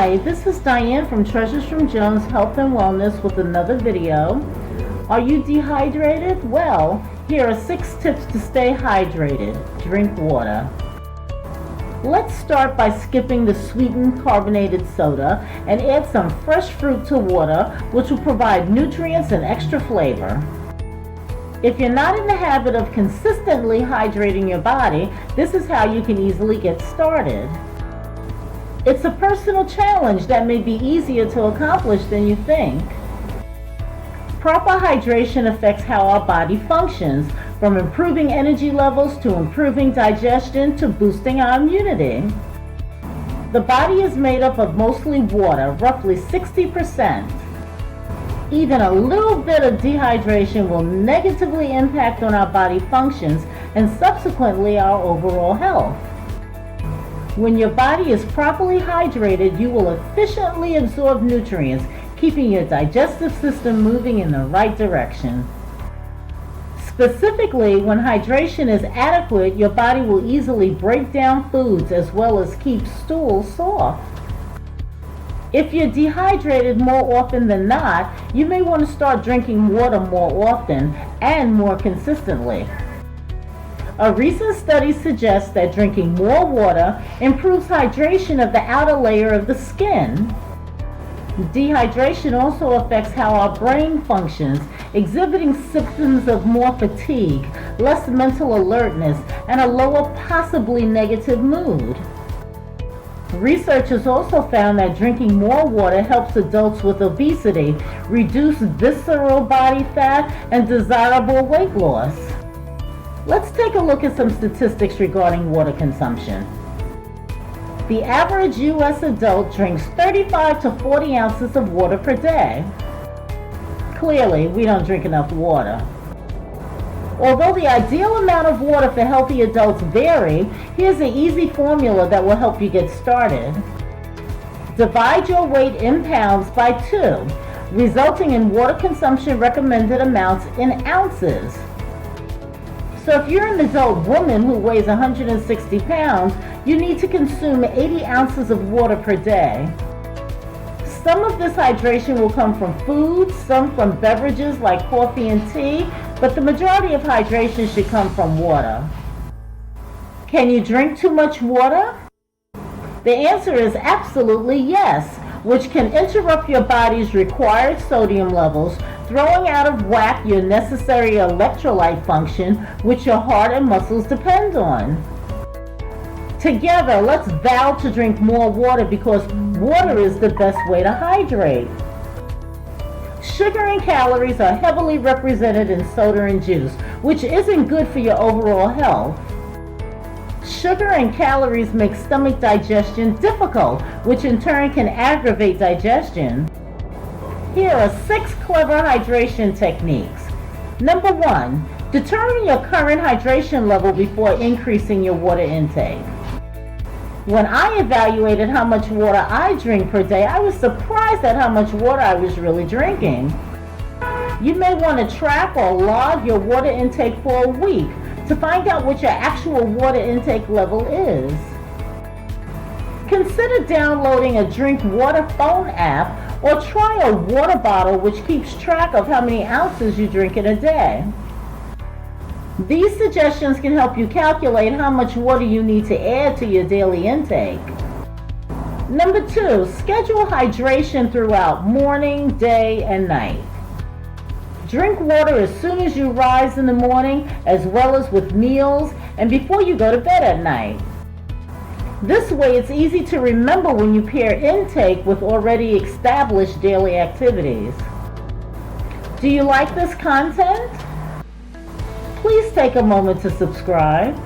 Hi, this is Diane from Treasures from Jones Health and Wellness with another video. Are you dehydrated? Well, here are 6 tips to stay hydrated. Drink water. Let's start by skipping the sweetened carbonated soda and add some fresh fruit to water, which will provide nutrients and extra flavor. If you're not in the habit of consistently hydrating your body, this is how you can easily get started. It's a personal challenge that may be easier to accomplish than you think. Proper hydration affects how our body functions, from improving energy levels to improving digestion to boosting our immunity. The body is made up of mostly water, roughly 60%. Even a little bit of dehydration will negatively impact on our body functions and subsequently our overall health. When your body is properly hydrated, you will efficiently absorb nutrients, keeping your digestive system moving in the right direction. Specifically, when hydration is adequate, your body will easily break down foods as well as keep stools soft. If you're dehydrated more often than not, you may want to start drinking water more often and more consistently. A recent study suggests that drinking more water improves hydration of the outer layer of the skin. Dehydration also affects how our brain functions, exhibiting symptoms of more fatigue, less mental alertness, and a lower, possibly negative mood. Researchers also found that drinking more water helps adults with obesity reduce visceral body fat and desirable weight loss. Let's take a look at some statistics regarding water consumption. The average U.S. adult drinks 35 to 40 ounces of water per day. Clearly, we don't drink enough water. Although the ideal amount of water for healthy adults vary, here's an easy formula that will help you get started. Divide your weight in pounds by 2, resulting in water consumption recommended amounts in ounces. So if you're an adult woman who weighs 160 pounds, you need to consume 80 ounces of water per day. Some of this hydration will come from food, some from beverages like coffee and tea, but the majority of hydration should come from water. Can you drink too much water? The answer is absolutely yes, which can interrupt your body's required sodium levels, throwing out of whack your necessary electrolyte function, which your heart and muscles depend on. Together, let's vow to drink more water because water is the best way to hydrate. Sugar and calories are heavily represented in soda and juice, which isn't good for your overall health. Sugar and calories make stomach digestion difficult, which in turn can aggravate digestion. Here are 6 clever hydration techniques. Number 1, determine your current hydration level before increasing your water intake. When I evaluated how much water I drink per day, I was surprised at how much water I was really drinking. You may want to track or log your water intake for a week to find out what your actual water intake level is. Consider downloading a Drink Water phone app or try a water bottle which keeps track of how many ounces you drink in a day. These suggestions can help you calculate how much water you need to add to your daily intake. Number 2, schedule hydration throughout morning, day, and night. Drink water as soon as you rise in the morning, as well as with meals and before you go to bed at night. This way it's easy to remember when you pair intake with already established daily activities. Do you like this content? Please take a moment to subscribe.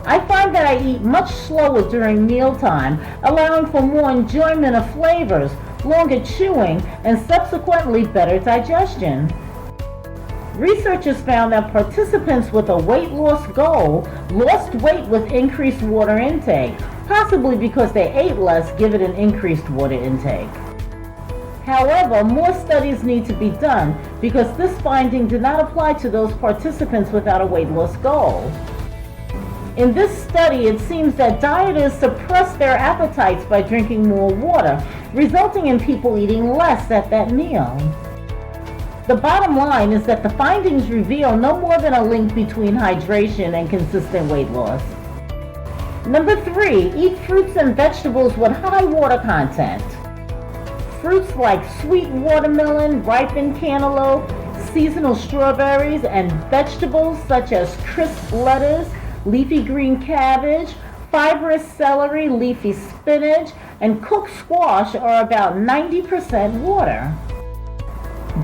I find that I eat much slower during mealtime, allowing for more enjoyment of flavors, longer chewing, and subsequently better digestion. Researchers found that participants with a weight loss goal lost weight with increased water intake, possibly because they ate less given an increased water intake. However, more studies need to be done because this finding did not apply to those participants without a weight loss goal. In this study, it seems that dieters suppress their appetites by drinking more water, resulting in people eating less at that meal. The bottom line is that the findings reveal no more than a link between hydration and consistent weight loss. Number 3, eat fruits and vegetables with high water content. Fruits like sweet watermelon, ripened cantaloupe, seasonal strawberries, and vegetables such as crisp lettuce, leafy green cabbage, fibrous celery, leafy spinach, and cooked squash are about 90% water.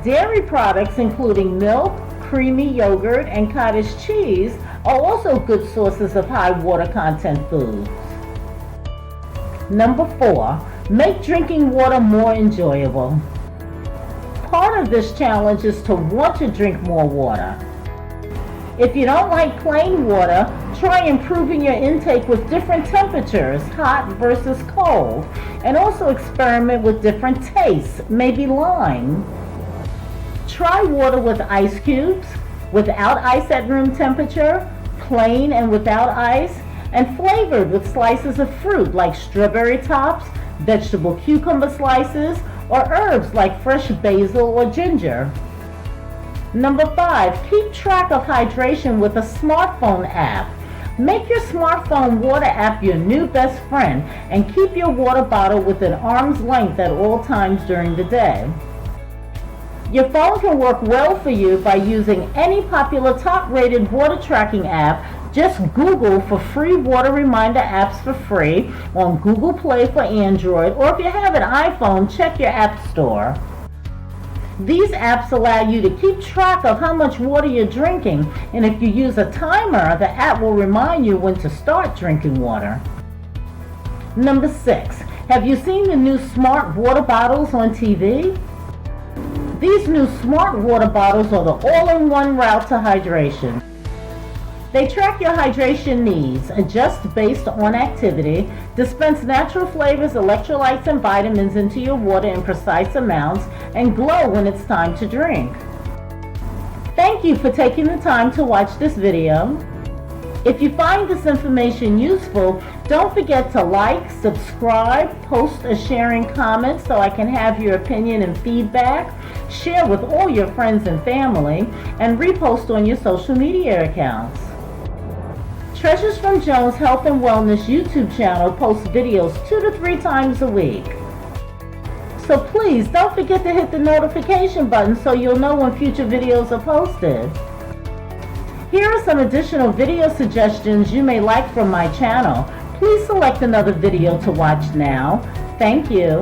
Dairy products including milk, creamy yogurt, and cottage cheese are also good sources of high water content foods. Number 4, make drinking water more enjoyable. Part of this challenge is to want to drink more water. If you don't like plain water, try improving your intake with different temperatures, hot versus cold, and also experiment with different tastes, maybe lime. Try water with ice cubes, without ice at room temperature, plain and without ice, and flavored with slices of fruit like strawberry tops, vegetable cucumber slices, or herbs like fresh basil or ginger. Number 5, keep track of hydration with a smartphone app. Make your smartphone water app your new best friend and keep your water bottle within arm's length at all times during the day. Your phone can work well for you by using any popular top-rated water tracking app. Just Google for free water reminder apps for free on Google Play for Android, or if you have an iPhone, check your app store. These apps allow you to keep track of how much water you're drinking, and if you use a timer, the app will remind you when to start drinking water. Number 6, have you seen the new smart water bottles on TV? These new smart water bottles are the all-in-one route to hydration. They track your hydration needs, adjust based on activity, dispense natural flavors, electrolytes, and vitamins into your water in precise amounts, and glow when it's time to drink. Thank you for taking the time to watch this video. If you find this information useful, don't forget to like, subscribe, post a sharing comment so I can have your opinion and feedback, share with all your friends and family, and repost on your social media accounts. Treasures from Jones Health and Wellness YouTube channel posts videos 2 to 3 times a week. So please don't forget to hit the notification button so you'll know when future videos are posted. Here are some additional video suggestions you may like from my channel. Please select another video to watch now. Thank you.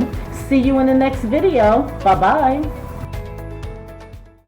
See you in the next video. Bye-bye.